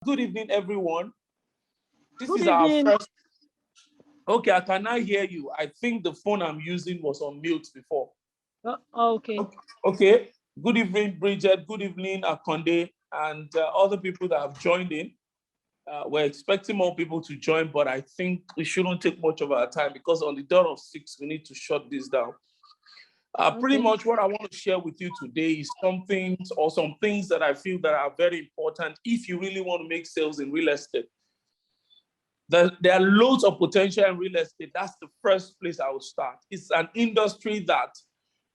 Good evening, everyone. This Good is our evening. first. Okay, I cannot hear you. I think the phone I'm using was on mute before. Okay. Okay. Good evening, Bridget. Good evening, Akonde, and other people that have joined in. We're expecting more people to join, but I think we shouldn't take much of our time because on the dot of 6, we need to shut this down. Pretty Okay. much what I want to share with you today is some things that I feel that are very important if you really want to make sales in real estate. There are loads of potential in real estate. That's the first place I would start. It's an industry that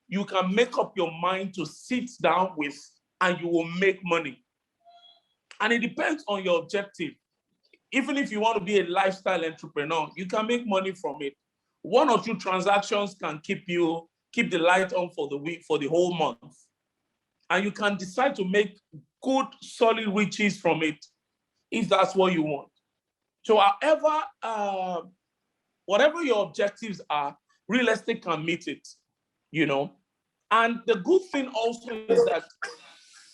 you can make up your mind to sit down with and you will make money. And it depends on your objective. Even if you want to be a lifestyle entrepreneur, you can make money from it. One or two transactions can keep the light on for the week, for the whole month. And you can decide to make good, solid riches from it if that's what you want. So whatever your objectives are, real estate can meet it, you know. And the good thing also is that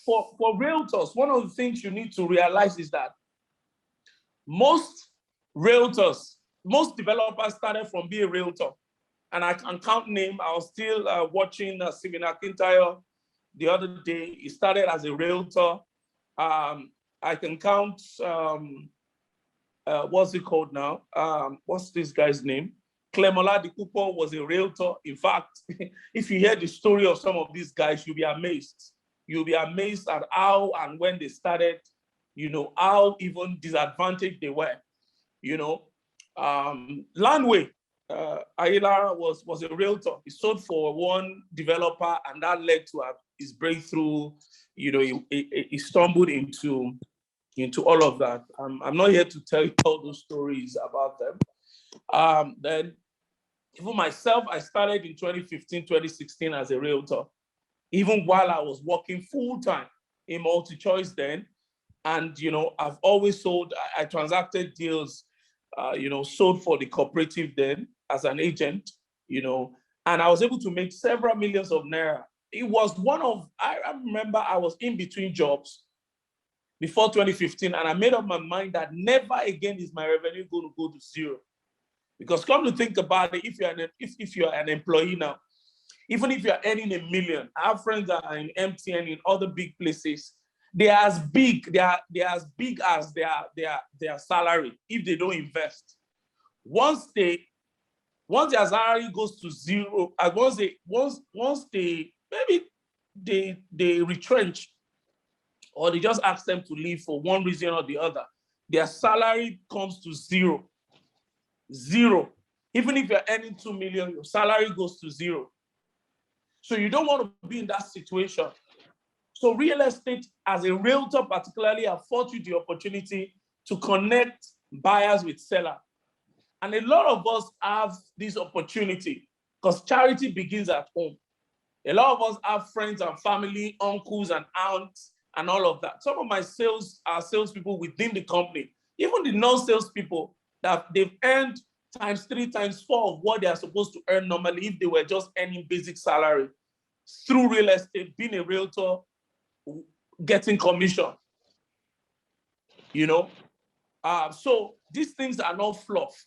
for realtors, one of the things you need to realize is that most realtors, most developers started from being a realtor. And I can count name. I was still watching Stephen Akintayo the other day. He started as a realtor. I can count, what's it called now? What's this guy's name? Clemola Dikupo was a realtor. In fact, if you hear the story of some of these guys, you'll be amazed. You'll be amazed at how and when they started, how even disadvantaged they were, Landway, Ayala was a realtor. He sold for one developer and that led to his breakthrough. He stumbled into all of that. I'm not here to tell you all those stories about them. Then even myself, I started in 2015, 2016 as a realtor, even while I was working full-time in multi-choice then. And, I've always sold, I transacted deals, sold for the cooperative then as an agent, and I was able to make several millions of naira. It was I remember I was in between jobs before 2015, and I made up my mind that never again is my revenue going to go to zero. Because come to think about it, if you're an employee now, even if you're earning $1 million, I have friends that are in MTN in other big places. They are as big as their salary if they don't invest. Once their salary goes to zero, and once they maybe they retrench or they just ask them to leave for one reason or the other, their salary comes to zero. Zero. Even if you're earning 2 million, your salary goes to zero. So you don't want to be in that situation. So real estate, as a realtor particularly, affords you the opportunity to connect buyers with sellers. And a lot of us have this opportunity because charity begins at home. A lot of us have friends and family, uncles and aunts, and all of that. Some of my salespeople within the company, even the non-salespeople, that they've earned times 3, times 4 of what they are supposed to earn normally if they were just earning basic salary through real estate, being a realtor, getting commission. So these things are not fluff.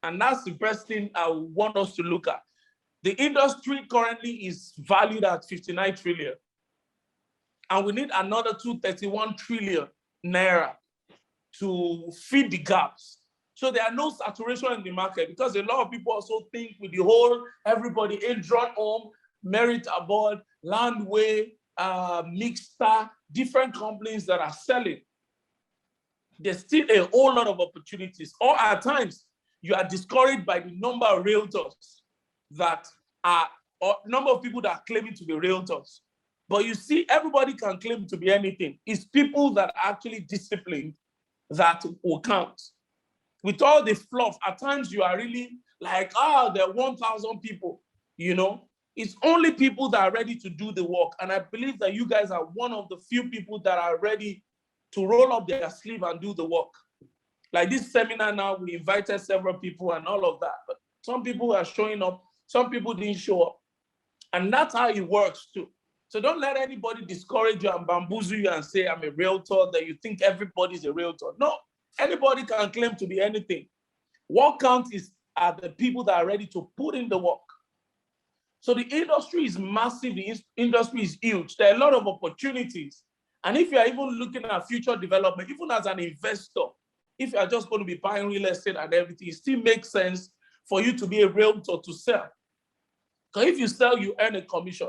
And that's the first thing I want us to look at. The industry currently is valued at 59 trillion. And we need another 231 trillion naira to feed the gaps. So there are no saturation in the market because a lot of people also think with the whole everybody, Adron Home, Merit Aboard, Landway, Mixta, different companies that are selling. There's still a whole lot of opportunities. Or at times, you are discouraged by the number of realtors or number of people that are claiming to be realtors. But you see, everybody can claim to be anything. It's people that are actually disciplined that will count. With all the fluff, at times you are really like, there are 1,000 people, It's only people that are ready to do the work. And I believe that you guys are one of the few people that are ready to roll up their sleeve and do the work. Like this seminar now, we invited several people and all of that. But some people are showing up, some people didn't show up. And that's how it works too. So don't let anybody discourage you and bamboozle you and say, I'm a realtor, that you think everybody's a realtor. No, anybody can claim to be anything. What counts are the people that are ready to put in the work. So the industry is massive, the industry is huge. There are a lot of opportunities. And if you are even looking at future development, even as an investor, if you are just going to be buying real estate and everything, it still makes sense for you to be a realtor to sell. Because if you sell, you earn a commission.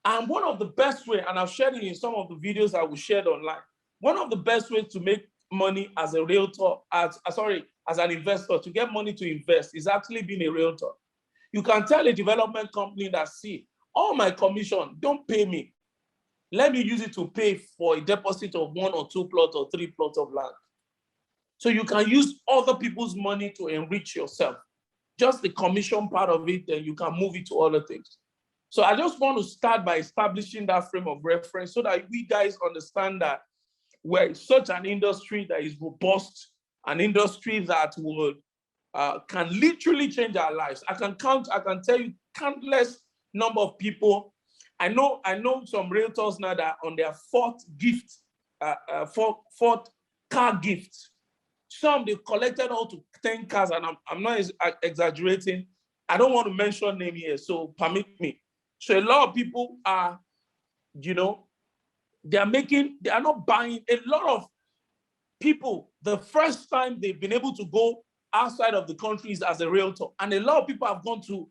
And one of the best ways, and I've shared it in some of the videos I will share online, one of the best ways to make money as a realtor, as an investor, to get money to invest is actually being a realtor. You can tell a development company that, see, all my commission, don't pay me. Let me use it to pay for a deposit of 1 or 2 plots or 3 plots of land. So you can use other people's money to enrich yourself. Just the commission part of it, then you can move it to other things. So I just want to start by establishing that frame of reference so that we guys understand that we're such an industry that is robust, an industry that would can literally change our lives. I can tell you countless number of people. I know some realtors now that on their fourth car gift. Some they collected all to 10 cars, and I'm not exaggerating. I don't want to mention name here, so permit me. So a lot of people are, they are not buying. A lot of people, the first time they've been able to go outside of the countries as a realtor, and a lot of people have gone to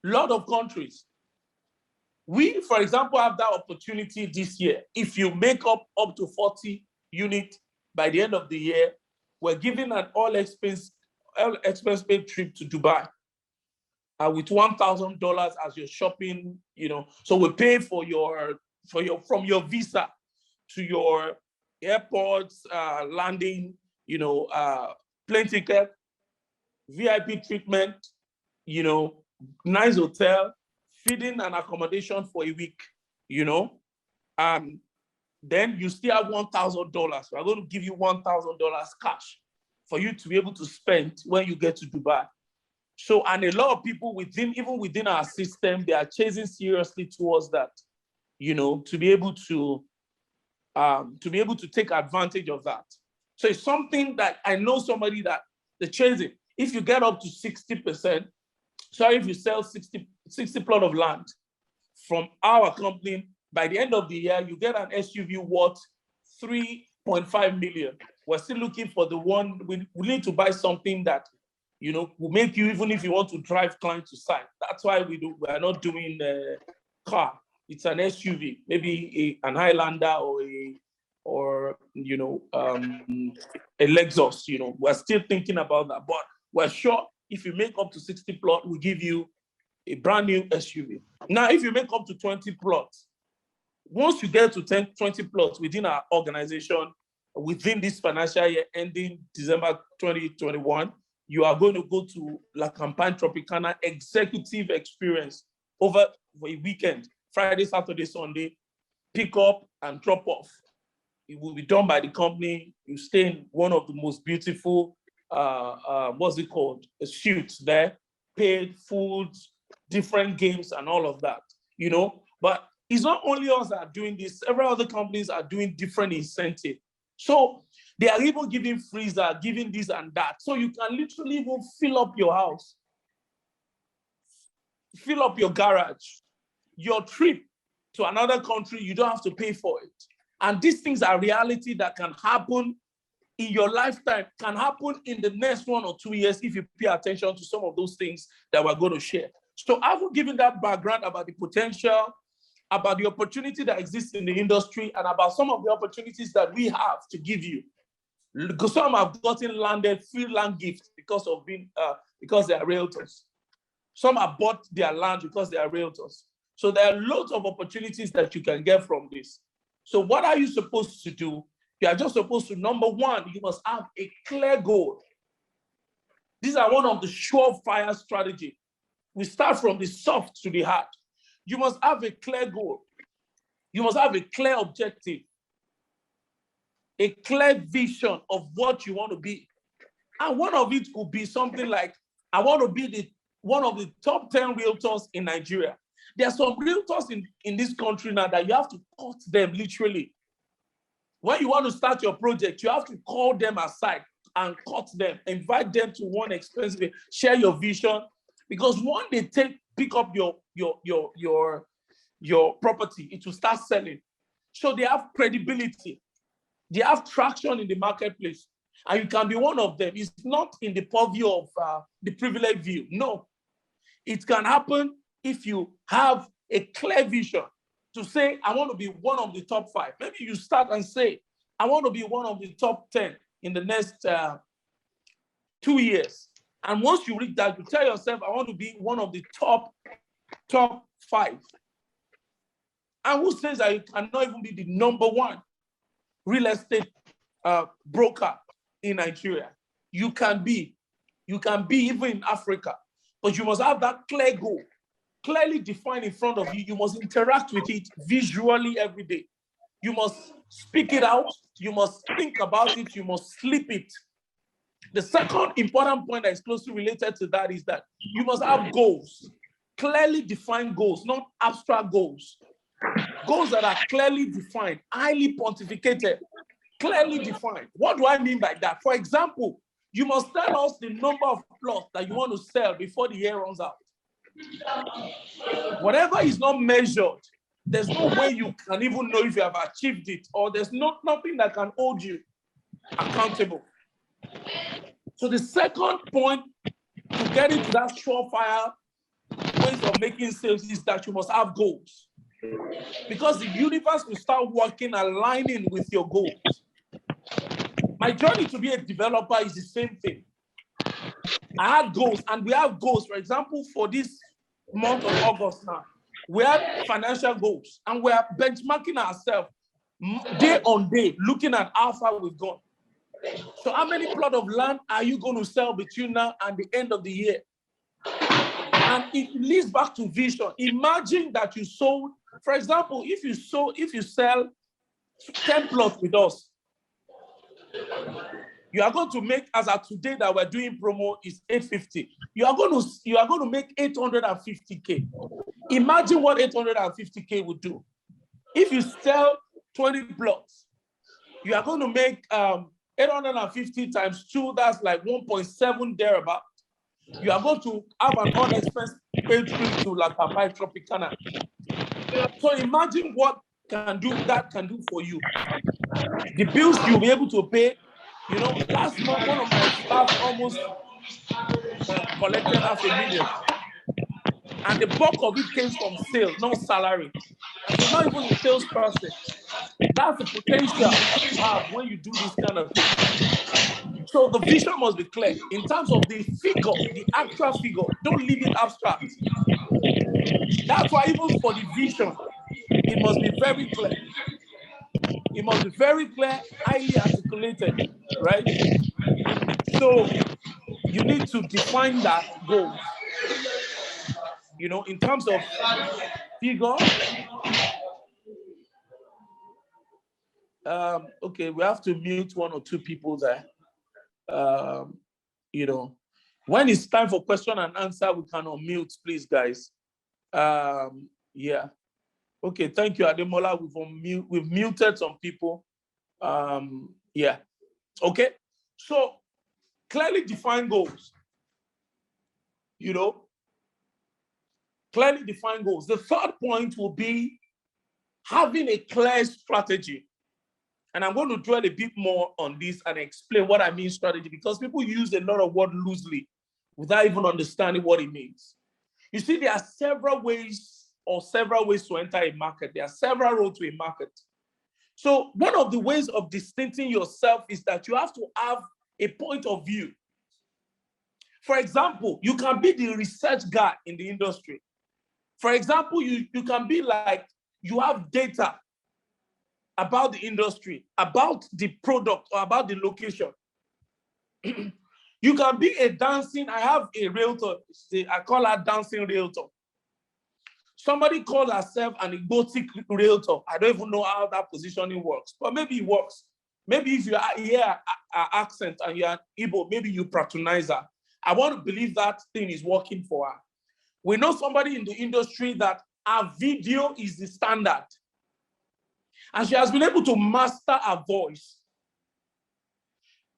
a lot of countries. We, for example, have that opportunity this year. If you make up to 40 units by the end of the year, we're giving an all expense paid trip to Dubai with $1,000 as your shopping. So we pay for from your visa to your airports, landing, plane ticket, VIP treatment, nice hotel, feeding and accommodation for a week, and then you still have $1,000. We're going to give you $1,000 cash for you to be able to spend when you get to Dubai. So, and a lot of people even within our system, they are chasing seriously towards that, to be able to take advantage of that. So it's something that I know somebody that they're chasing. If you get up to 60%, if you sell 60 plot of land from our company, by the end of the year, you get an SUV worth $3.5 million. We're still looking for the one. We need to buy something that, will make you, even if you want to drive client to site. That's why we are not doing a car. It's an SUV, maybe an Highlander or a Lexus. We're still thinking about that, but we're sure if you make up to 60 plots, we'll give you a brand new SUV. Now, if you make up to 20 plots, once you get to 20 plots within our organization, within this financial year ending December 2021, you are going to go to La Campagne Tropicana executive experience over a weekend, Friday, Saturday, Sunday, pick up and drop off. It will be done by the company. You stay in one of the most beautiful, suites there, paid food, different games and all of that, But it's not only us that are doing this. Several other companies are doing different incentives. So they are even giving freezer, giving this and that. So you can literally even fill up your house, fill up your garage, your trip to another country, you don't have to pay for it. And these things are reality that can happen in your lifetime, can happen in the next 1 or 2 years if you pay attention to some of those things that we're going to share. So I've given that background about the potential, about the opportunity that exists in the industry, and about some of the opportunities that we have to give you. Because some have gotten landed free land gifts because they are realtors. Some have bought their land because they are realtors. So there are lots of opportunities that you can get from this. So what are you supposed to do? You are just supposed to, number one, you must have a clear goal. These are one of the surefire strategies. We start from the soft to the hard. You must have a clear goal. You must have a clear objective, a clear vision of what you want to be. And one of it could be something like, I want to be one of the top 10 realtors in Nigeria. There are some realtors in this country now that you have to cut them literally. When you want to start your project, you have to call them aside and cut them, invite them to one expensive, share your vision. Because when they pick up your property, it will start selling. So they have credibility. They have traction in the marketplace. And you can be one of them. It's not in the purview of the privileged view. No. It can happen if you have a clear vision to say, I want to be one of the top 5. Maybe you start and say, I want to be one of the top 10 in the next 2 years. And once you reach that, you tell yourself, I want to be one of the top 5. And who says that you cannot even be the number 1 real estate broker in Nigeria? You can be even in Africa, but you must have that clear goal, clearly defined in front of you. You must interact with it visually every day. You must speak it out. You must think about it. You must sleep it. The second important point that is closely related to that is that you must have goals, clearly defined goals, not abstract goals. Goals that are clearly defined, highly pontificated, clearly defined. What do I mean by that? For example, you must tell us the number of plots that you want to sell before the year runs out. Whatever is not measured, there's no way you can even know if you have achieved it, or there's nothing that can hold you accountable. So the second point to get into that surefire ways of making sales is that you must have goals. Because the universe will start working, aligning with your goals. My journey to be a developer is the same thing. I had goals, and we have goals. For example, for this month of August now, we have financial goals, and we are benchmarking ourselves day on day, looking at how far we've gone. So how many plot of land are you going to sell between now and the end of the year? And it leads back to vision. Imagine that you sold, for example, if you sell 10 plots with us, you are going to make, as of today that we're doing promo is 850. You are going to make 850K. Imagine what 850K would do. If you sell 20 plots, you are going to make 850 times 2, that's like 1.7 thereabout. You are going to have an unexpensive paid trip to La Tapai Tropicana. So imagine what that can do for you. The bills you'll be able to pay. You know, last month, one of my staff almost collected $500,000. And the bulk of it came from sales, not salary. So not even a salesperson. That's the potential you have when you do this kind of thing. So the vision must be clear. In terms of the figure, the actual figure, don't leave it abstract. That's why even for the vision, it must be very clear. It must be very clear, highly articulated, right? So you need to define that goals. You know, in terms of figure. Okay, we have to mute 1 or 2 people there. You know, when it's time for question and answer, we can unmute, please, guys. Yeah. Okay, thank you, Ademola. We've muted some people. Yeah. Okay. So clearly define goals. You know, clearly define goals. The third point will be having a clear strategy. And I'm going to dwell a bit more on this and explain what I mean strategy, because people use a lot of words loosely without even understanding what it means. You see, there are several ways to enter a market. There are several roads to a market. So one of the ways of distincting yourself is that you have to have a point of view. For example, you can be the research guy in the industry. For example, you can be like, you have data about the industry, about the product, or about the location. You can be a dancing, I have a realtor, I call her dancing realtor. Somebody calls herself an exotic realtor. I don't even know how that positioning works, but maybe it works. Maybe if you hear her accent and you're Igbo, maybe you patronize her. I want to believe that thing is working for her. We know somebody in the industry that Her video is the standard. And she has been able to master her voice.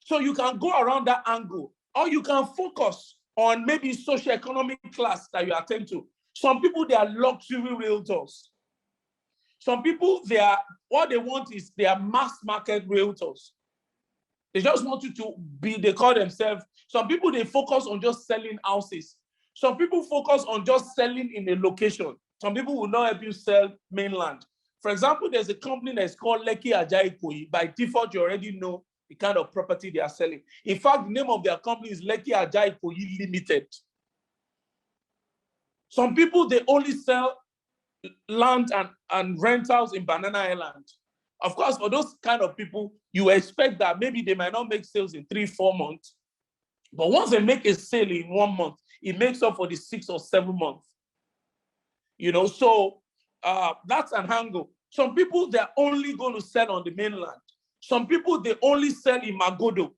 So you can go around that angle, or you can focus on maybe socioeconomic class that you attend to. Some people, they are luxury realtors. Some people, what they want is they are mass market realtors. They just want you to be, they call themselves, some people, they focus on just selling houses. Some people focus on just selling in a location. Some people will not help you sell mainland. For example, there's a company that's called Lekki Ajayi Ikoyi. By default, you already know the kind of property they are selling. In fact, the name of their company is Lekki Ajayi Ikoyi Limited. Some people, they only sell land and rentals in Banana Island. Of course, for those kind of people, you expect that maybe they might not make sales in 3-4 months. But once they make a sale in 1 month, it makes up for the 6 or 7 months. You know, so that's an angle. Some people, they're only going to sell on the mainland. Some people, they only sell in Magodo.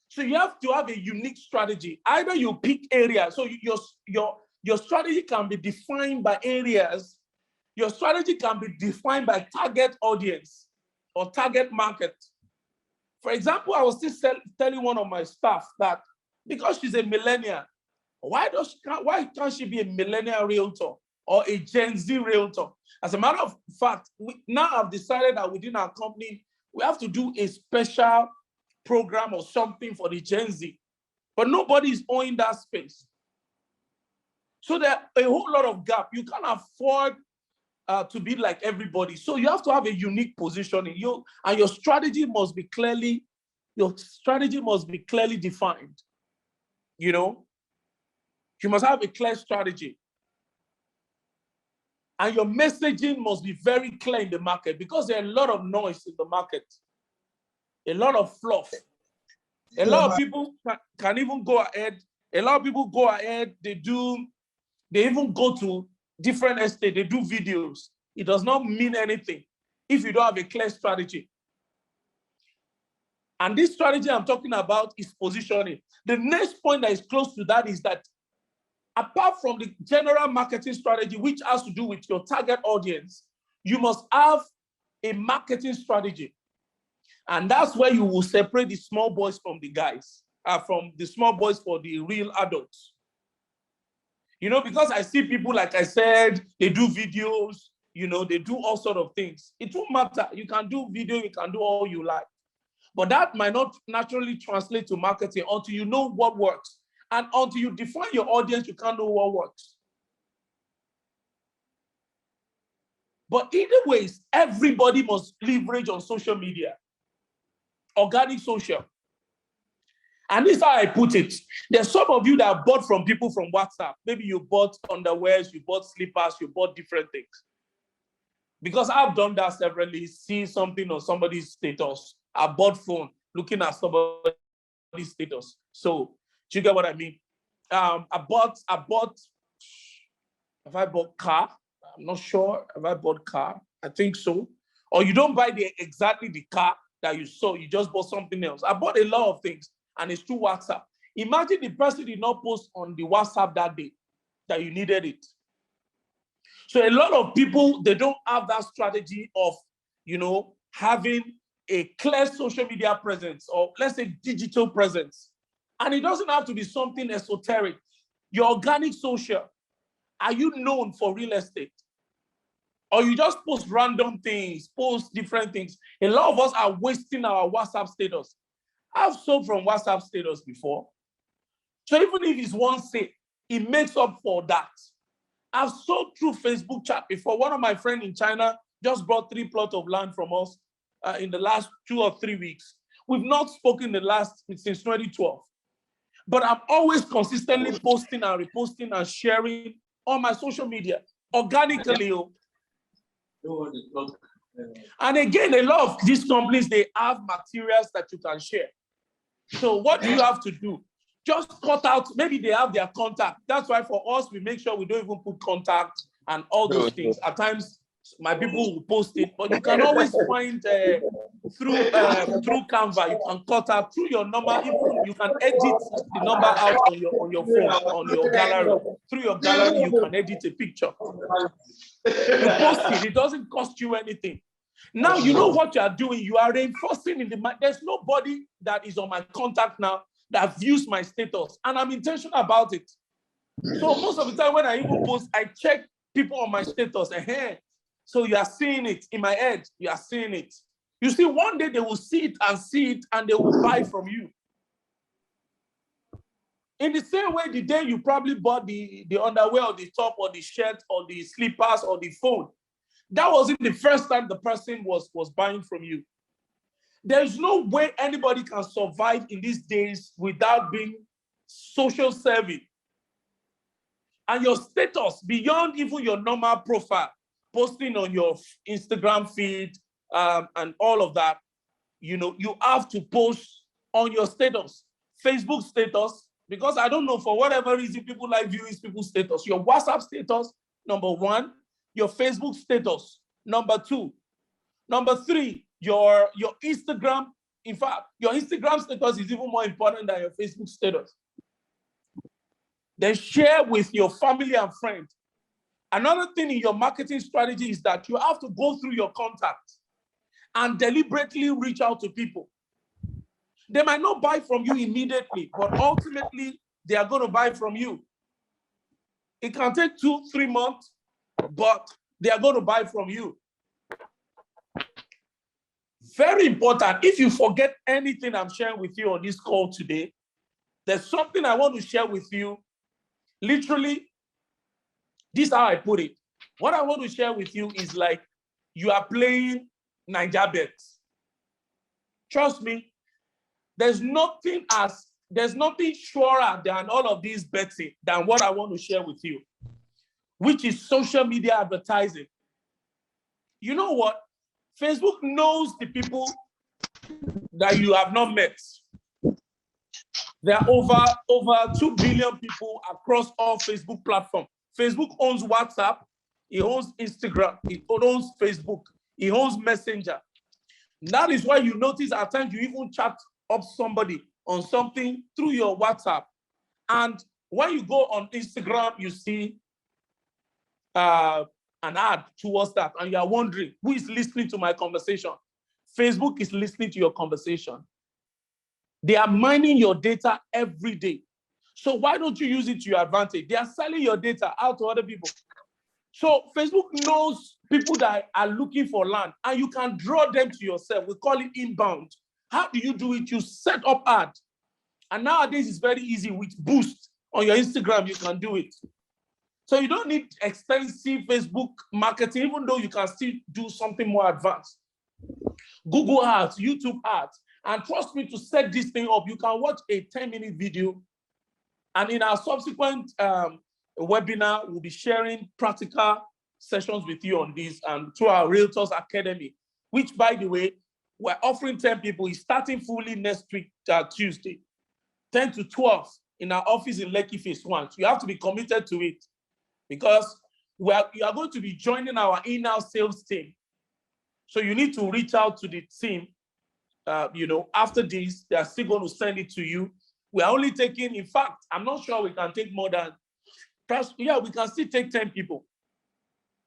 So you have to have a unique strategy. Either you pick areas, so your strategy can be defined by areas. Your strategy can be defined by target audience or target market. For example, I was just telling one of my staff that because she's a millennial, why can't she be a millennial realtor or a Gen Z realtor? As a matter of fact, we now have decided that within our company, we have to do a special program or something for the Gen Z, but nobody is owning that space. So there's a whole lot of gap. You can't afford to be like everybody. So you have to have a unique positioning. And your strategy must be clearly defined. You know, you must have a clear strategy. And your messaging must be very clear in the market, because there are a lot of noise in the market, a lot of fluff. A lot of people can even go ahead. A lot of people go ahead. They even go to different estates. They do videos. It does not mean anything if you don't have a clear strategy. And this strategy I'm talking about is positioning. The next point that is close to that is that apart from the general marketing strategy, which has to do with your target audience, you must have a marketing strategy. And that's where you will separate the small boys from the guys, from the small boys for the real adults. You know, because I see people, like I said, they do videos, you know, they do all sorts of things. It won't matter. You can do video, you can do all you like. But that might not naturally translate to marketing until you know what works. And until you define your audience, you can't know what works. But either ways, everybody must leverage on social media, organic social. And this is how I put it. There's some of you that bought from people from WhatsApp. Maybe you bought underwears, you bought slippers, you bought different things. Because I've done that severally, see something on somebody's status. I bought phone, looking at somebody's status. So, do you get what I mean? I bought, have I bought car? I'm not sure. Have I bought car? I think so. Or you don't buy exactly the car that you saw, you just bought something else. I bought a lot of things, and it's through WhatsApp. Imagine the person did not post on the WhatsApp that day that you needed it. So a lot of people, they don't have that strategy of, you know, having a clear social media presence, or let's say digital presence. And it doesn't have to be something esoteric. Your organic social, are you known for real estate? Or you just post random things, post different things? A lot of us are wasting our WhatsApp status. I've sold from WhatsApp status before. So even if it's one sale, it makes up for that. I've sold through Facebook chat before. One of my friends in China just bought 3 plots of land from us in the last 2 or 3 weeks. We've not spoken since 2012. But I'm always consistently posting and reposting and sharing on my social media organically. And again, a lot of these companies, they have materials that you can share. So what do you have to do? Just cut out, maybe they have their contact. That's why for us, we make sure we don't even put contact and all those things. At times, my people will post it, but you can always find through Canva, you can cut out through your number, even you can edit the number out on your phone, on your gallery. Through your gallery, you can edit a picture. You post it, it doesn't cost you anything. Now you know what you are doing. You are reinforcing in the mind. There's nobody that is on my contact now that views my status, and I'm intentional about it. So most of the time when I even post, I check people on my status. So you are seeing it in my head. You are seeing it. You see, one day they will see it, and they will buy from you. In the same way, the day you probably bought the underwear or the top or the shirt or the slippers or the phone, that wasn't the first time the person was buying from you. There's no way anybody can survive in these days without being social savvy. And your status, beyond even your normal profile, posting on your Instagram feed and all of that, you know, you have to post on your status, Facebook status, because I don't know, for whatever reason, people like viewing people's status. Your WhatsApp status, number one. Your Facebook status, number two. Number three, your Instagram. In fact, your Instagram status is even more important than your Facebook status. Then share with your family and friends. Another thing in your marketing strategy is that you have to go through your contacts and deliberately reach out to people. They might not buy from you immediately, but ultimately they are going to buy from you. It can take 2-3 months, but they are going to buy from you. Very important. If you forget anything I'm sharing with you on this call today, there's something I want to share with you. Literally, this is how I put it. What I want to share with you is like you are playing Niger bets. Trust me, there's nothing surer than all of these betting than what I want to share with you, which is social media advertising. You know what? Facebook knows the people that you have not met. There are over 2 billion people across all Facebook platforms. Facebook owns WhatsApp, it owns Instagram, it owns Facebook, it owns Messenger. That is why you notice at times you even chat up somebody on something through your WhatsApp. And when you go on Instagram, you see an ad towards that, and you are wondering, who is listening to my conversation? Facebook is listening to your conversation. They are mining your data every day. So why don't you use it to your advantage? They are selling your data out to other people. So Facebook knows people that are looking for land, and you can draw them to yourself. We call it inbound. How do you do it? You set up ads. And nowadays it's very easy with Boost on your Instagram, you can do it. So you don't need expensive Facebook marketing, even though you can still do something more advanced. Google ads, YouTube ads. And trust me, to set this thing up, you can watch a 10-minute video. And in our subsequent webinar, we'll be sharing practical sessions with you on this and through our Realtors Academy, which, by the way, we're offering 10 people. It's starting fully next week, Tuesday, 10 to 12 in our office in Lekki Phase 1. So you have to be committed to it because you are going to be joining our in-house sales team. So you need to reach out to the team. After this, they are still going to send it to you. We are only taking, in fact, I'm not sure we can take more than, we can still take 10 people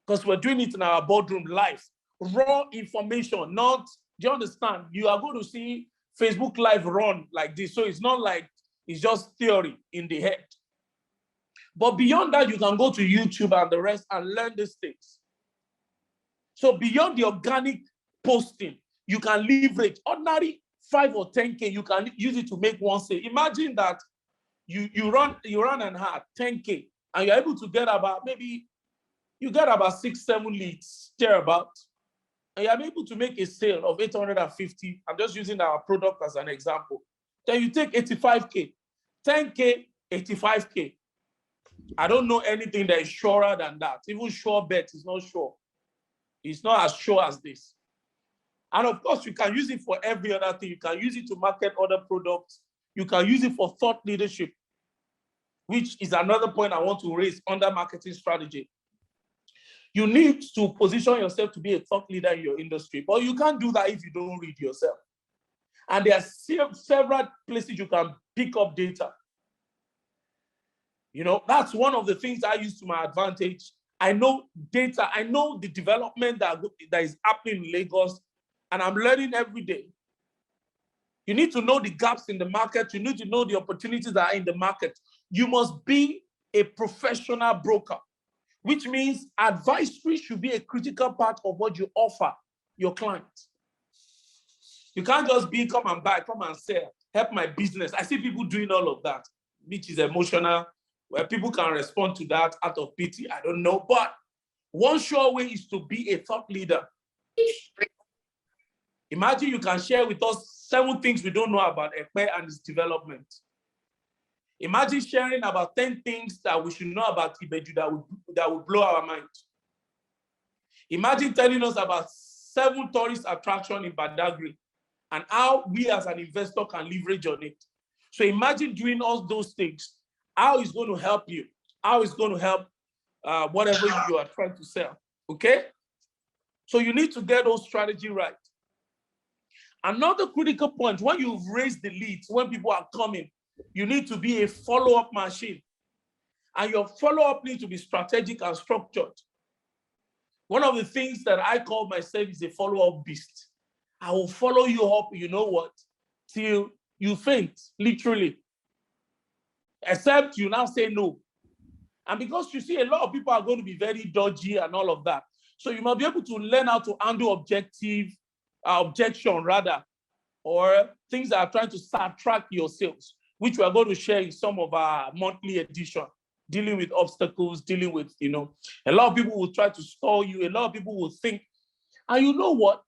because we're doing it in our boardroom live. Raw information, not, do you understand? You are going to see Facebook Live run like this. So it's not like it's just theory in the head. But beyond that, you can go to YouTube and the rest and learn these things. So beyond the organic posting, you can leverage ordinary 5 or 10K. You can use it to make one sale. Imagine that you run an ad 10K and you're able to get about you get about 6-7 leads thereabout, and you're able to make a sale of 850. I'm just using our product as an example. Then you take 85K, 10K, 85K. I don't know anything that is surer than that. Even sure bet is not sure. It's not as sure as this. And of course, you can use it for every other thing. You can use it to market other products. You can use it for thought leadership, which is another point I want to raise under marketing strategy. You need to position yourself to be a thought leader in your industry, but you can't do that if you don't read yourself. And there are several places you can pick up data. You know, that's one of the things I use to my advantage. I know data, I know the development that is happening in Lagos, and I'm learning every day. You need to know the gaps in the market. You need to know the opportunities that are in the market. You must be a professional broker, which means advisory should be a critical part of what you offer your clients. You can't just be come and buy, come and sell, help my business. I see people doing all of that, which is emotional, where people can respond to that out of pity. I don't know. But one sure way is to be a thought leader. Imagine you can share with us 7 things we don't know about Ekpe and its development. Imagine sharing about 10 things that we should know about Ibeju that will blow our mind. Imagine telling us about 7 tourist attractions in Badagry and how we as an investor can leverage on it. So imagine doing all those things, how it's going to help you, how it's going to help whatever you are trying to sell, okay? So you need to get those strategy right. Another critical point, when you've raised the leads, when people are coming, you need to be a follow-up machine. And your follow-up needs to be strategic and structured. One of the things that I call myself is a follow-up beast. I will follow you up, you know what, till you faint, literally. Except you now say no. And because you see, a lot of people are going to be very dodgy and all of that. So you must be able to learn how to handle objection rather, or things that are trying to subtract your sales, which we are going to share in some of our monthly edition, dealing with obstacles, dealing with, you know, a lot of people will try to stall you. A lot of people will think, and you know what?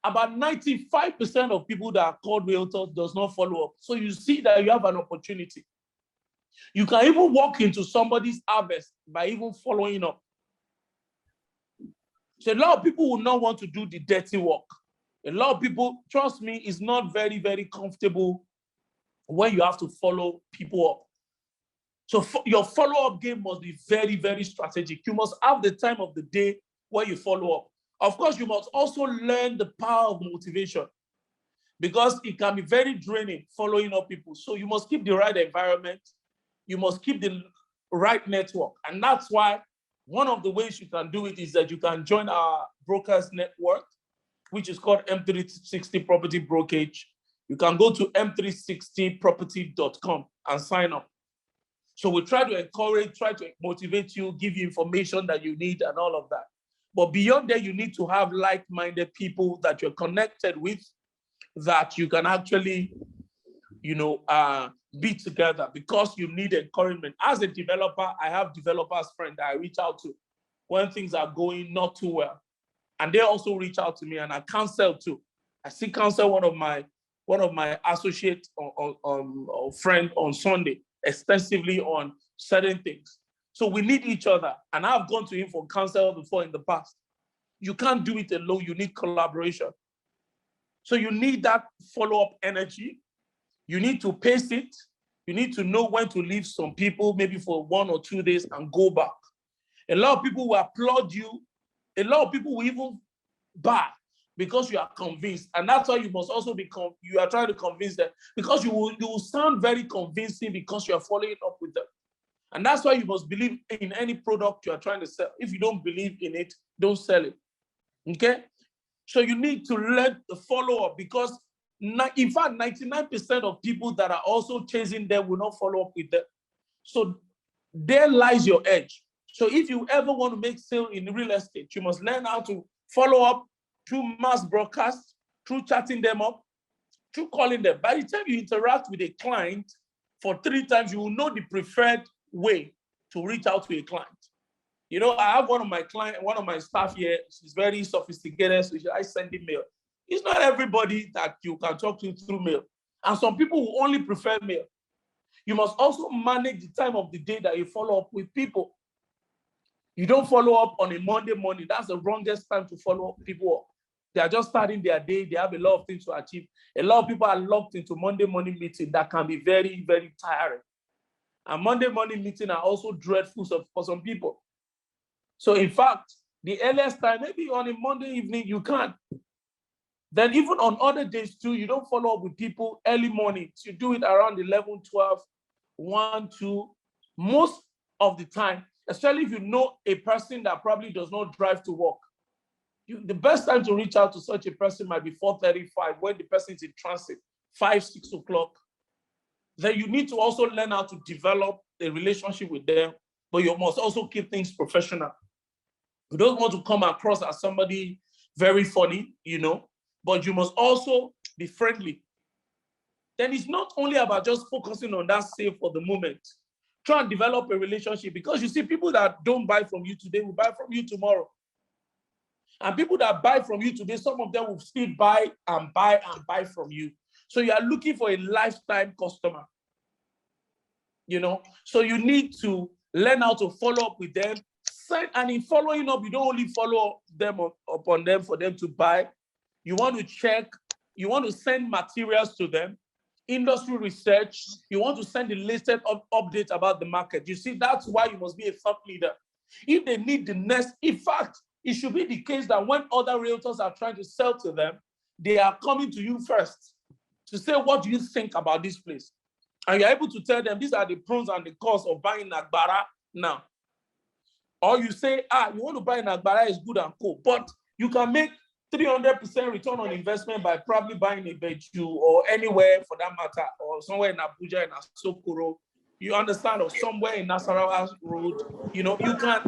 About 95% of people that are called realtors does not follow up. So you see that you have an opportunity. You can even walk into somebody's harvest by even following up. So a lot of people will not want to do the dirty work. A lot of people, trust me, is not very, very comfortable when you have to follow people up. So your follow-up game must be very, very strategic. You must have the time of the day where you follow up. Of course, you must also learn the power of motivation, because it can be very draining following up people. So you must keep the right environment. You must keep the right network. And that's why one of the ways you can do it is that you can join our brokers network, which is called M360 Property Brokerage. You can go to m360property.com and sign up. So we try to encourage, try to motivate you, give you information that you need and all of that. But beyond that, you need to have like-minded people that you're connected with, that you can actually, you know, be together, because you need encouragement. As a developer, I have developers friends that I reach out to when things are going not too well. And they also reach out to me, and I counsel too. I still counsel one of my associate or friend on Sunday extensively on certain things. So we need each other. And I've gone to him for counsel before in the past. You can't do it alone. You need collaboration. So you need that follow-up energy. You need to pace it. You need to know when to leave some people, maybe for 1 or 2 days, and go back. A lot of people will applaud you. A lot of people will even buy because you are convinced. And that's why you must also you are trying to convince them, because you will sound very convincing because you are following up with them. And that's why you must believe in any product you are trying to sell. If you don't believe in it, don't sell it. Okay? So you need to learn the follow-up, because in fact, 99% of people that are also chasing them will not follow up with them. So there lies your edge. So if you ever want to make sale in real estate, you must learn how to follow up through mass broadcast, through chatting them up, through calling them. By the time you interact with a client for 3 times, you will know the preferred way to reach out to a client. You know, I have one of my staff here. She's very sophisticated, so I send him mail. It's not everybody that you can talk to through mail. And some people will only prefer mail. You must also manage the time of the day that you follow up with people. You don't follow up on a Monday morning. That's the wrongest time to follow people up. They are just starting their day. They have a lot of things to achieve. A lot of people are locked into Monday morning meeting that can be very, very tiring. And Monday morning meetings are also dreadful for some people. So in fact, the earliest time, maybe on a Monday evening, you can. Then even on other days too, you don't follow up with people early mornings. You do it around 11, 12, 1, 2, most of the time, especially if you know a person that probably does not drive to work. The best time to reach out to such a person might be 4:35 when the person is in transit, 5, 6 o'clock. Then you need to also learn how to develop a relationship with them, but you must also keep things professional. You don't want to come across as somebody very funny, but you must also be friendly. Then it's not only about just focusing on that sale for the moment. Try and develop a relationship, because you see people that don't buy from you today will buy from you tomorrow. And people that buy from you today, some of them will still buy and buy and buy from you. So you are looking for a lifetime customer. So you need to learn how to follow up with them. And in following up, you don't only follow them upon them for them to buy. You want to check, you want to send materials to them, industry research. You want to send the latest updates about the market. You see, that's why you must be a thought leader. If they need the next, in fact, it should be the case that when other realtors are trying to sell to them, they are coming to you first to say, what do you think about this place? And you're able to tell them, these are the pros and the cons of buying Agbara now. Or you say, you want to buy an Agbara, is good and cool, but you can make 300% return on investment by probably buying a Beju or anywhere for that matter, or somewhere in Abuja, in Asokoro, you understand, or somewhere in Nasarawa Road. You can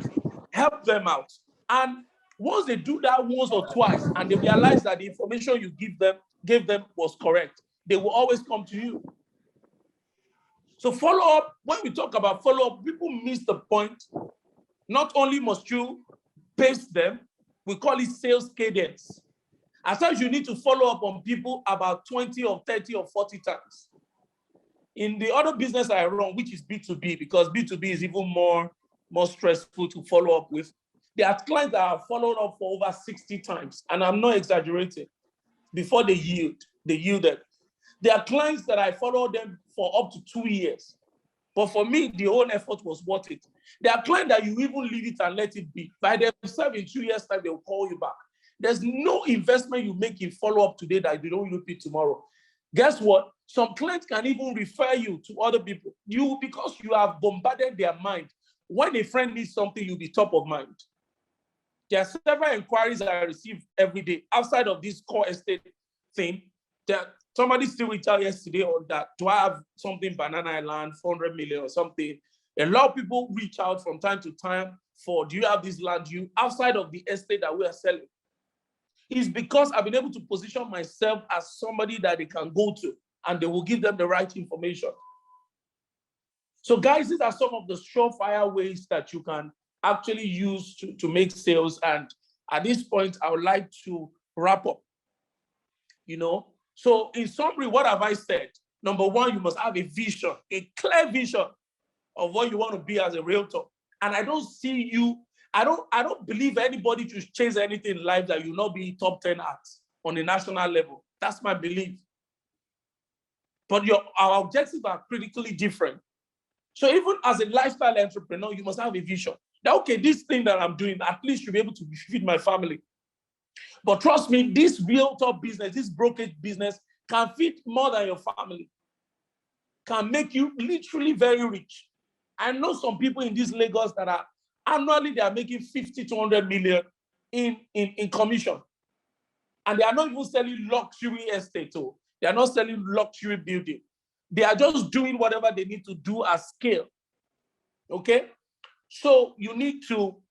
help them out. And once they do that once or twice, and they realize that the information you gave them was correct, they will always come to you. So follow up, when we talk about follow up, people miss the point. Not only must you pace them, we call it sales cadence. At times you need to follow up on people about 20 or 30 or 40 times. In the other business I run, which is B2B, because B2B is even more stressful to follow up with, there are clients that have followed up for over 60 times, and I'm not exaggerating, before they yielded. There are clients that I followed them for up to 2 years. But for me, the whole effort was worth it. There are clients that you even leave it and let it be. By themselves, in 2 years' time, they will call you back. There's no investment you make in follow-up today that you don't repeat tomorrow. Guess what? Some clients can even refer you to other people. Because you have bombarded their mind. When a friend needs something, you'll be top of mind. There are several inquiries I receive every day outside of this core estate thing. That somebody still reached out yesterday on that. Do I have something, Banana Island, 400 million or something? A lot of people reach out from time to time for, do you have this land outside of the estate that we are selling? It's because I've been able to position myself as somebody that they can go to, and they will give them the right information. So guys, these are some of the surefire ways that you can actually use to make sales. And at this point, I would like to wrap up. So in summary, what have I said? Number one, you must have a vision, a clear vision of what you want to be as a realtor. And I don't believe anybody should chase anything in life that you not be top 10 at on a national level. That's my belief. But our objectives are critically different. So even as a lifestyle entrepreneur, you must have a vision. That, okay, this thing that I'm doing, at least you'll be able to feed my family. But trust me, this realtor business, this brokerage business can feed more than your family, can make you literally very rich. I know some people in this Lagos that are annually, they are making 50 to 100 million in commission. And they are not even selling luxury estate. They are not selling luxury building. They are just doing whatever they need to do at scale. Okay? So you need to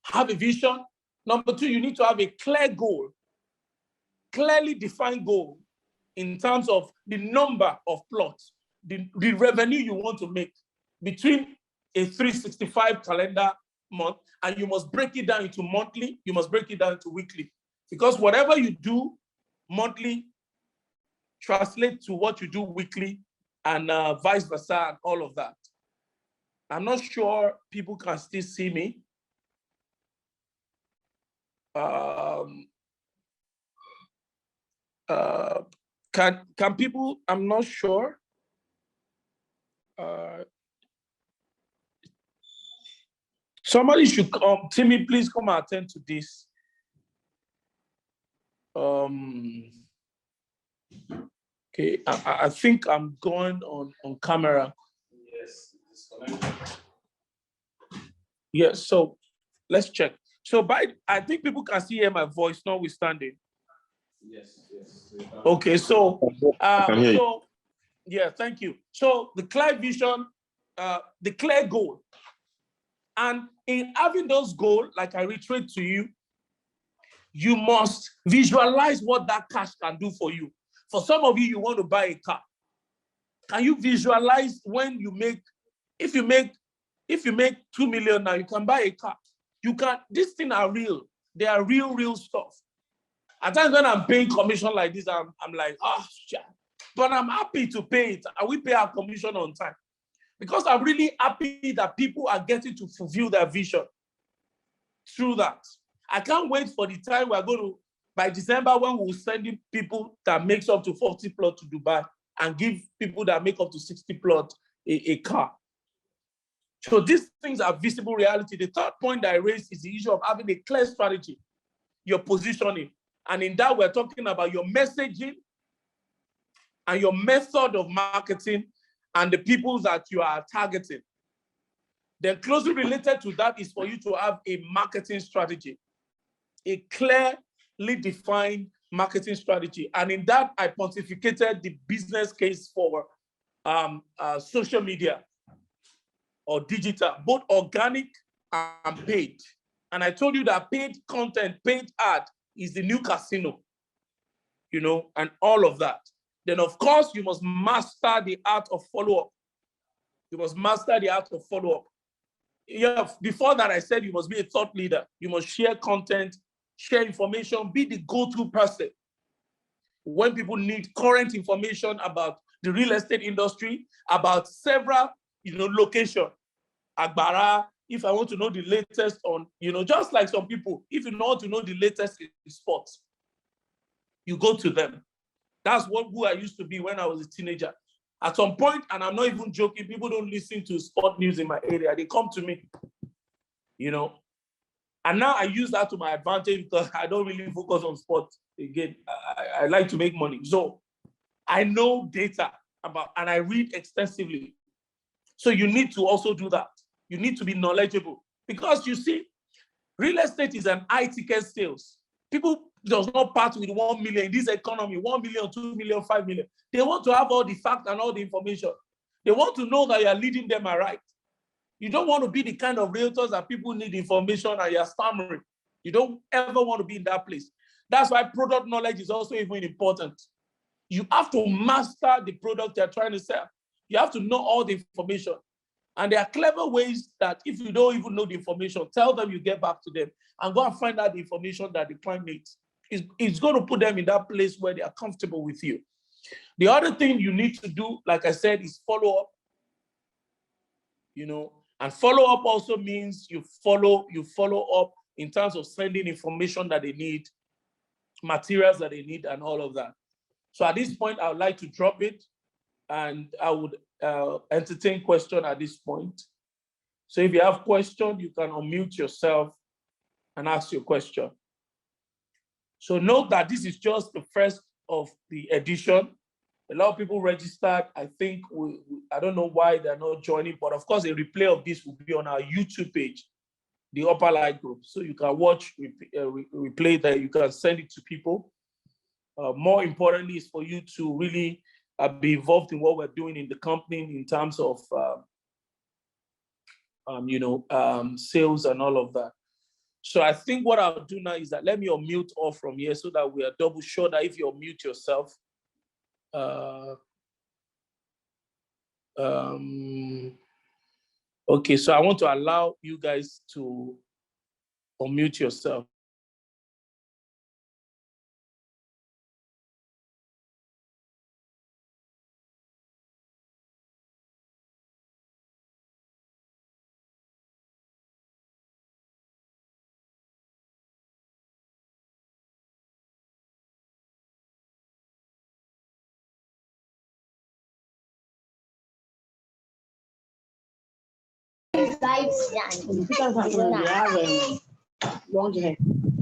have a vision. Number two, you need to have a clear goal, clearly defined goal in terms of the number of plots, the revenue you want to make between a 365 calendar month, and you must break it down into monthly, you must break it down into weekly. Because whatever you do monthly translate to what you do weekly, and vice versa, and all of that. I'm not sure people can still see me. Can people? I'm not sure. Somebody should come. Timmy, please come and attend to this. Okay, I think I'm going on camera. Yes, disconnected. Yes, so let's check. So I think people can see hear my voice notwithstanding. Yes. Okay, so can hear you. so yeah, thank you. So the clear vision, the clear goal. And in having those goals, like I reiterate to you, you must visualize what that cash can do for you. For some of you, you want to buy a car. Can you visualize when you make, if you make 2 million now, you can buy a car. You can, these things are real. They are real stuff. At times when I'm paying commission like this, I'm like, shit. But I'm happy to pay it. And we pay our commission on time. Because I'm really happy that people are getting to fulfill their vision through that. I can't wait for the time we're going to, by December, when we'll send in people that makes up to 40 plot to Dubai and give people that make up to 60 plot a car. So these things are visible reality. The third point that I raised is the issue of having a clear strategy, your positioning. And in that, we're talking about your messaging and your method of marketing and the people that you are targeting. Then closely related to that is for you to have a marketing strategy, a clearly defined marketing strategy. And in that, I pontificated the business case for social media or digital, both organic and paid. And I told you that paid content, paid ad is the new casino, you know, and all of that. Then, of course, you must master the art of follow-up. You must master the art of follow-up. Yeah, before that, I said you must be a thought leader. You must share content, share information, be the go-to person. When people need current information about the real estate industry, about several, location, Agbara, if I want to know the latest on, just like some people, if you want to know the latest in sports, you go to them. That's who I used to be when I was a teenager. At some point, and I'm not even joking, people don't listen to sport news in my area. They come to me, And now I use that to my advantage because I don't really focus on sports. Again, I like to make money. So I know data about, and I read extensively. So you need to also do that. You need to be knowledgeable because you see, real estate is an high ticket sales. People does not part with 1 million in this economy, 1 million, 2 million, 5 million. They want to have all the facts and all the information. They want to know that you are leading them right. You don't want to be the kind of realtors that people need information and you're stammering. You don't ever want to be in that place. That's why product knowledge is also even important. You have to master the product you're trying to sell. You have to know all the information. And there are clever ways that if you don't even know the information, tell them you get back to them and go and find out the information that the client needs. It's going to put them in that place where they are comfortable with you. The other thing you need to do, like I said, is follow up. And follow up also means you follow up in terms of sending information that they need, materials that they need, and all of that. So at this point, I would like to drop it, and I would entertain question at this point. So if you have question, you can unmute yourself and ask your question. So note that this is just the first of the edition. A lot of people registered. I think, I don't know why they're not joining, but of course, a replay of this will be on our YouTube page, the Upper Light Group. So you can watch, replay that, you can send it to people. More importantly, is for you to really be involved in what we're doing in the company in terms of, sales and all of that. So I think what I'll do now is that let me unmute off from here so that we are double sure that if you unmute yourself, okay, so I want to allow you guys to unmute yourself.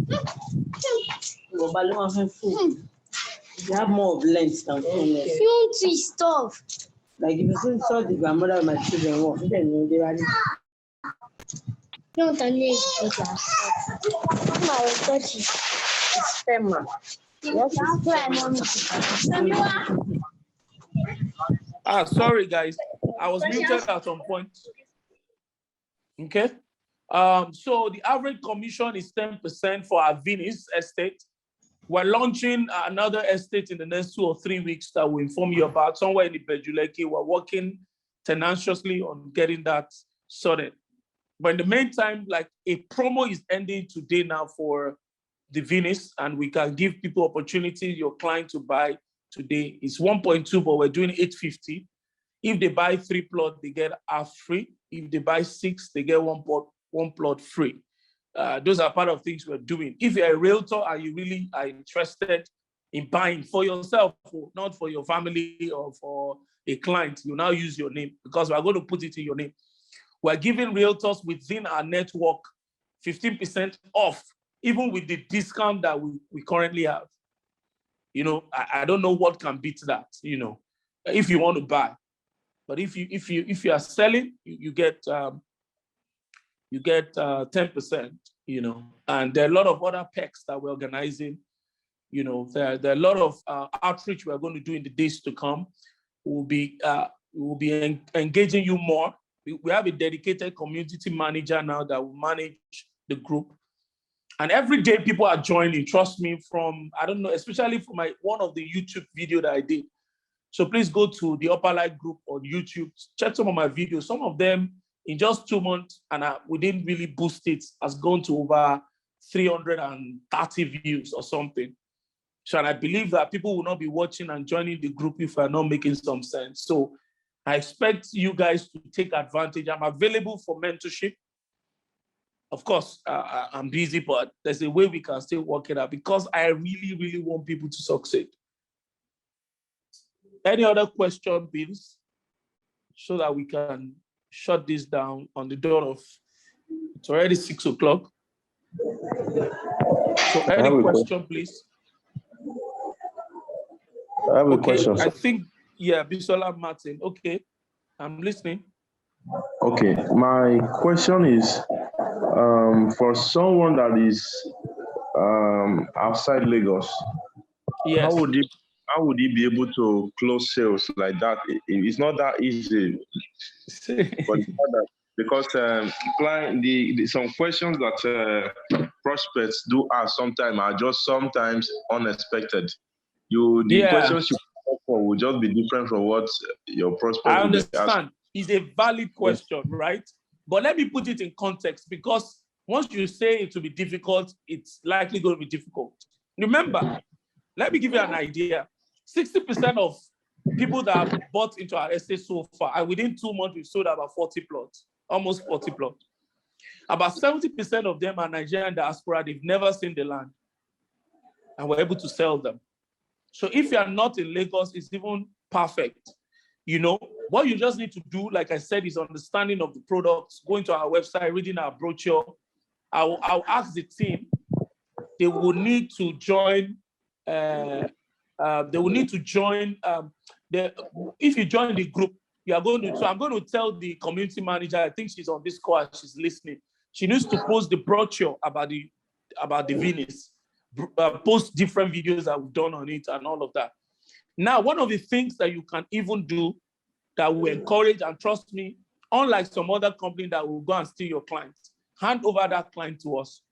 You have more of length than fullness. You want to stuff. Like if you saw the grandmother of my children walk, then they are. You want to need class. My touch is Stemma. yes, Sorry guys, I was muted at some point. Okay. So the average commission is 10% for our Venice estate. We're launching another estate in the next 2 or 3 weeks that we'll inform you about, somewhere in the Bejuleke. We're working tenaciously on getting that sorted. But in the meantime, like a promo is ending today now for the Venice, and we can give people opportunity, your client to buy today. It's 1.2, but we're doing 850. If they buy 3 plots, they get half free. If they buy 6, they get one plot free. Those are part of things we're doing. If you're a realtor and you really are interested in buying for yourself, not for your family or for a client, you now use your name because we're going to put it in your name. We're giving realtors within our network 15% off, even with the discount that we currently have. You know, I don't know what can beat that, you know, if you want to buy. But if you are selling, you get 10%, you know, and there are a lot of other perks that we're organizing. You know, there are a lot of outreach we're going to do in the days to come. We'll be engaging you more. We have a dedicated community manager now that will manage the group. And every day people are joining, trust me, from, I don't know, especially from one of the YouTube video that I did. So please go to the Upper Light group on YouTube, check some of my videos. Some of them in just 2 months, and we didn't really boost it, has gone to over 330 views or something. So and I believe that people will not be watching and joining the group if we're not making some sense. So I expect you guys to take advantage. I'm available for mentorship. Of course, I'm busy, but there's a way we can still work it out because I really, really want people to succeed. Any other question, please, so that we can shut this down on the dot of, it's already 6 o'clock. So any question, please? I have a question, sir. I think, yeah, Bisola Martin. Okay, I'm listening. Okay, my question is, for someone that is outside Lagos, yes, how would he be able to close sales like that? It's not that easy. But because some questions that prospects do ask sometimes are just sometimes unexpected. The questions you ask for will just be different from what your prospect I will be asking. understand. It's a valid question, right? But let me put it in context, because once you say it will be difficult, it's likely going to be difficult. Remember, let me give you an idea. 60% of people that have bought into our estate so far, and within 2 months, we've sold about 40 plots, almost 40 plots. About 70% of them are Nigerian diaspora. They've never seen the land, and we're able to sell them. So if you are not in Lagos, it's even perfect. You know, what you just need to do, like I said, is understanding of the products, going to our website, reading our brochure. I'll ask the team, they will need to join, if you join the group, you are going to, so I'm going to tell the community manager, I think she's on this call, she's listening. She needs to post the brochure about the Venice, post different videos that we've done on it and all of that. Now, one of the things that you can even do that will encourage, and trust me, unlike some other company that will go and steal your clients, hand over that client to us.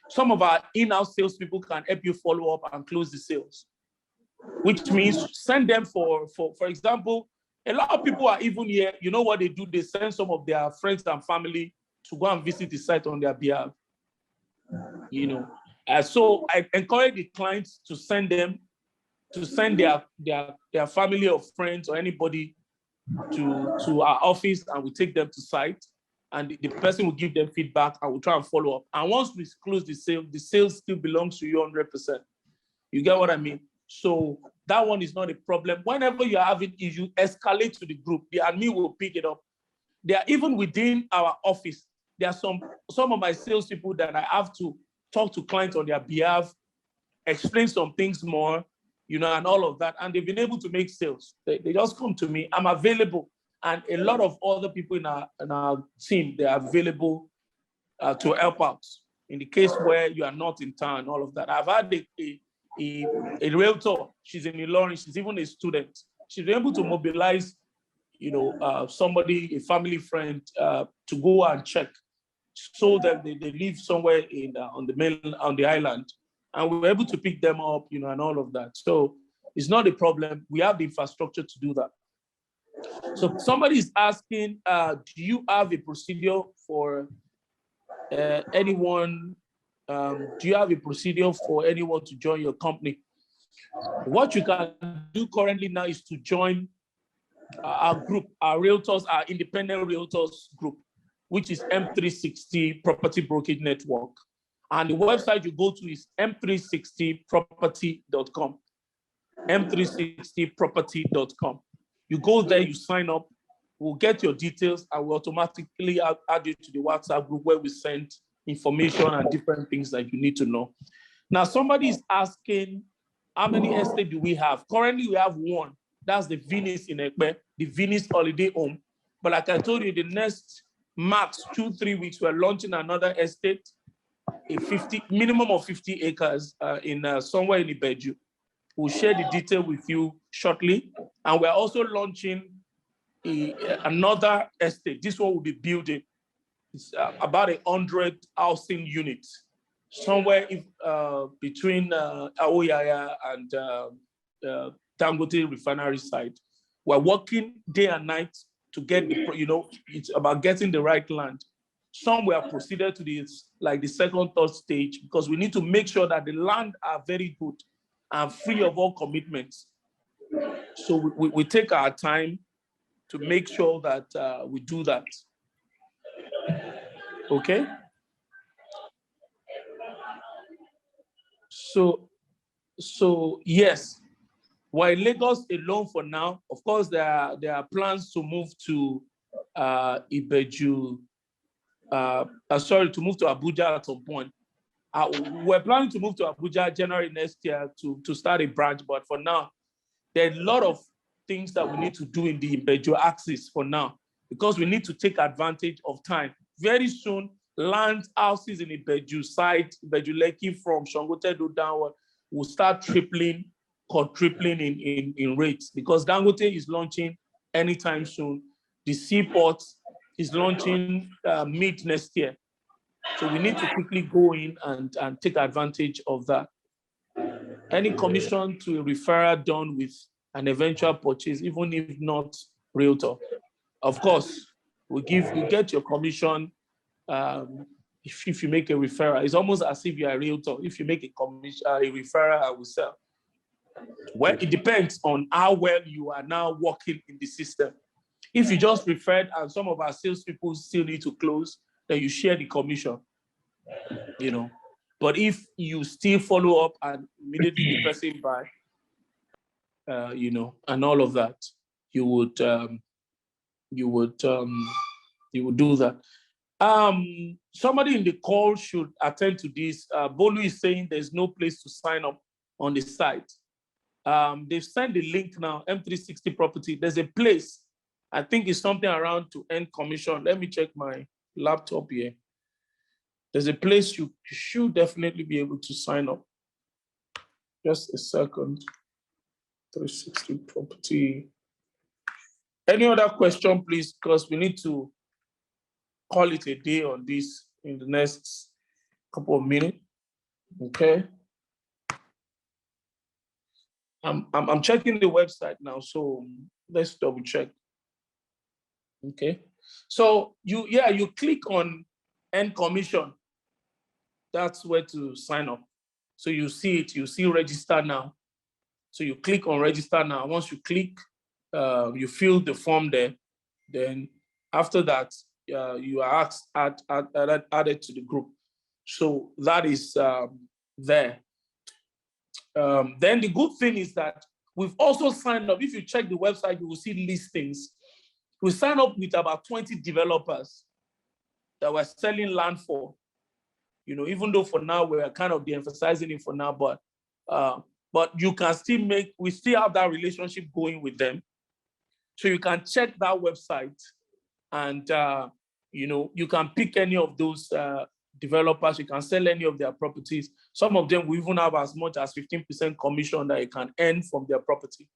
Some of our in-house salespeople can help you follow up and close the sales, which means send them for example, a lot of people are even here, you know what they do? They send some of their friends and family to go and visit the site on their behalf. You know, so I encourage the clients to send their family or friends or anybody to our office, and we take them to site, and the person will give them feedback, and we'll try and follow up. And once we close the sale still belongs to you 100%. You get what I mean? So that one is not a problem. Whenever you're having issues, escalate to the group. The admin will pick it up. They are even within our office. There are some of my salespeople that I have to talk to clients on their behalf, explain some things more, and all of that. And they've been able to make sales. They just come to me. I'm available. And a lot of other people in our team, they are available to help out in the case where you are not in town, all of that. I've had a realtor. She's in Ilorin. She's even a student. She's able to mobilize, somebody, a family friend, to go and check, so that they live somewhere on the island, and we were able to pick them up, and all of that. So it's not a problem. We have the infrastructure to do that. So somebody is asking, do you have a procedure for anyone? Do you have a procedure for anyone to join your company? What you can do currently now is to join our group, our Realtors, our independent Realtors group, which is M360 Property Brokerage Network. And the website you go to is m360property.com. m360property.com. You go there, you sign up, we'll get your details, and we'll automatically add you to the WhatsApp group where we send information and different things that you need to know. Now, somebody is asking, how many estates do we have? Currently, we have one. That's the Venice in Ekpe, the Venice Holiday Home. But like I told you, the next max 2-3 weeks, we're launching another estate, a minimum of 50 acres in somewhere in Ibeju. We'll share the detail with you shortly. And we're also launching another estate. This one will be building. It's about 100 housing units, somewhere between Aoyaya and Dangote refinery site. We're working day and night to get it's about getting the right land. Some we have proceeded to this, like the second, third stage, because we need to make sure that the land are very good and free of all commitments. So we take our time to make sure that we do that. Okay? So yes, while Lagos alone for now, of course, there are plans to move to Ibeju, to move to Abuja at some point. We're planning to move to Abuja January next year to start a branch, but for now, there are a lot of things that we need to do in the Ibeju axis for now, because we need to take advantage of time. Very soon, land houses in Ibeju side, Ibeju Lekki from Shangotedo downward will start tripling, quadrupling in rates, because Dangote is launching anytime soon. The seaport is launching mid next year. So we need to quickly go in and take advantage of that. Any commission to a referral done with an eventual purchase, even if not Realtor, of course, you get your commission if you make a referral. It's almost as if you're a Realtor. If you make a referral, I will sell. Well, it depends on how well you are now working in the system. If you just referred and some of our salespeople still need to close, then you share the commission, But if you still follow up and immediately the person buy, and all of that, you would do that. Somebody in the call should attend to this. Bolu is saying there's no place to sign up on the site. They've sent the link now, M360 Property. There's a place, I think it's something around to end commission. Let me check my laptop here. There's a place you should definitely be able to sign up. Just a second. 360 Property. Any other question, please? Because we need to call it a day on this in the next couple of minutes. Okay. I'm checking the website now, so let's double check. Okay. So you click on end commission. That's where to sign up. So you see it, you see register now. So you click on register now. Once you click, you fill the form there. Then after that, you are added to the group. So that is there. Then the good thing is that we've also signed up. If you check the website, you will see listings. We signed up with about 20 developers that we're selling land for. You know, even though for now we're kind of de-emphasizing it for now, but you can still we still have that relationship going with them. So you can check that website and, you know, you can pick any of those developers, you can sell any of their properties. Some of them will even have as much as 15% commission that you can earn from their property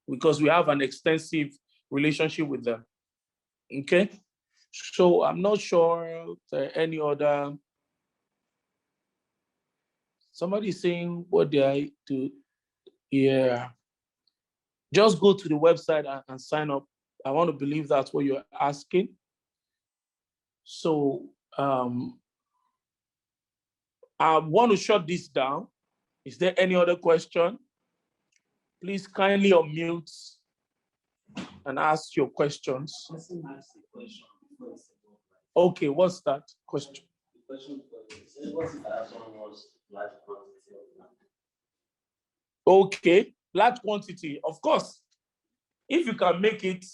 because we have an extensive relationship with them. Okay. So I'm not sure any other. Somebody saying what they do. Yeah. Just go to the website and sign up. I want to believe that's what you're asking. So I want to shut this down. Is there any other question? Please kindly unmute and ask your questions. Okay, what's that question? The question is, what if I have someone wants large quantity of land? Okay, large quantity, of course. If you can make it,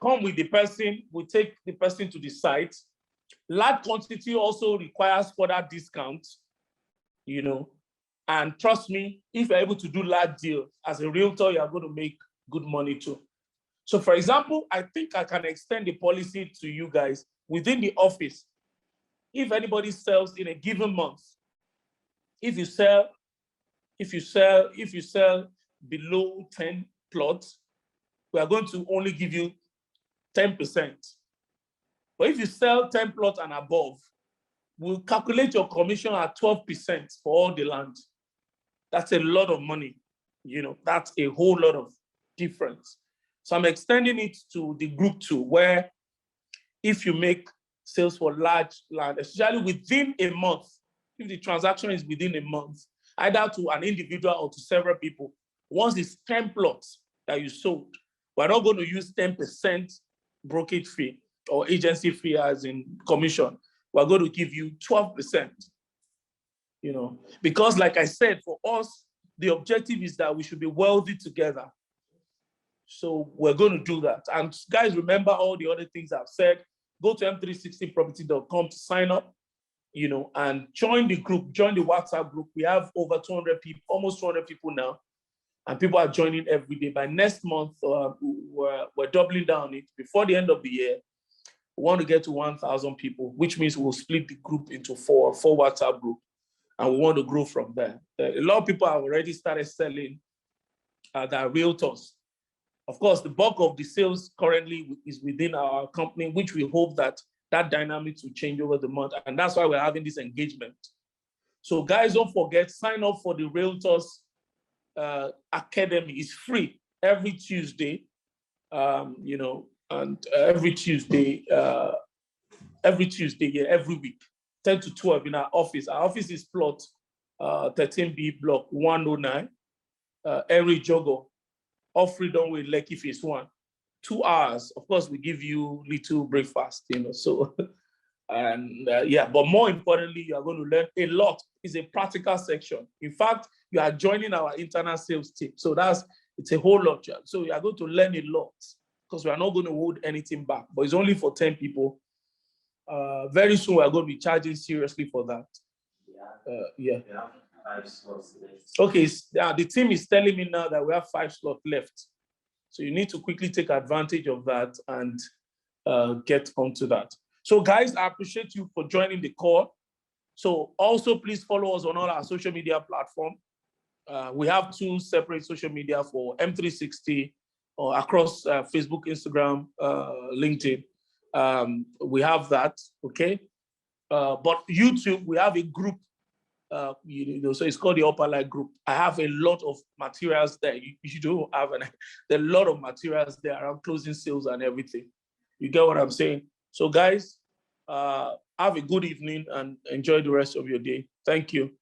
come with the person, we take the person to the site. Large quantity also requires further discount, you know, and trust me, if you're able to do large deals as a realtor, you're going to make good money too. So for example, I think I can extend the policy to you guys within the office. If anybody sells in a given month, if you sell below 10 plots, we are going to only give you 10%. But if you sell 10 plots and above, we'll calculate your commission at 12% for all the land. That's a lot of money. You know, that's a whole lot of difference. So I'm extending it to the group too, where if you make sales for large land, especially within a month, if the transaction is within a month, either to an individual or to several people, once it's 10 plots that you sold, we're not going to use 10% brokerage fee or agency fee as in commission. We're going to give you 12%, you know, because like I said, for us, the objective is that we should be wealthy together. So we're going to do that. And guys, remember all the other things I've said. Go to m360property.com to sign up, you know, and join the group, join the WhatsApp group. We have over 200 people, almost 200 people now, and people are joining every day. By next month, we're doubling down it. Before the end of the year, we want to get to 1,000 people, which means we'll split the group into four WhatsApp groups, and we want to grow from there. A lot of people have already started selling their realtors. Of course, the bulk of the sales currently is within our company, which we hope that dynamic will change over the month. And that's why we're having this engagement. So guys, don't forget, sign up for the Realtors Academy. It's free every Tuesday, you know, and every Tuesday, every week, 10 to 12 in our office. Our office is plot 13B block 109, Henry Jogo, off Freedom with Lekki Phase 1. 2 hours. Of course, we give you little breakfast, you know, so, and yeah, but more importantly, you are going to learn a lot. It's a practical section. In fact, you are joining our internal sales team. So it's a whole lot. So you are going to learn a lot because we are not going to hold anything back, but it's only for 10 people. Very soon, we are going to be charging seriously for that. Yeah. 5 slots left. Okay, the team is telling me now that we have 5 slots left. So you need to quickly take advantage of that and get onto that. So guys, I appreciate you for joining the call. So also please follow us on all our social media platforms. We have 2 separate social media for M360 or across Facebook, Instagram, LinkedIn. We have that, okay? But YouTube, we have a group, you know, so it's called the Upper Light Group. I have a lot of materials there. You do have there are a lot of materials there around closing sales and everything. You get what I'm saying? So guys, have a good evening and enjoy the rest of your day. Thank you.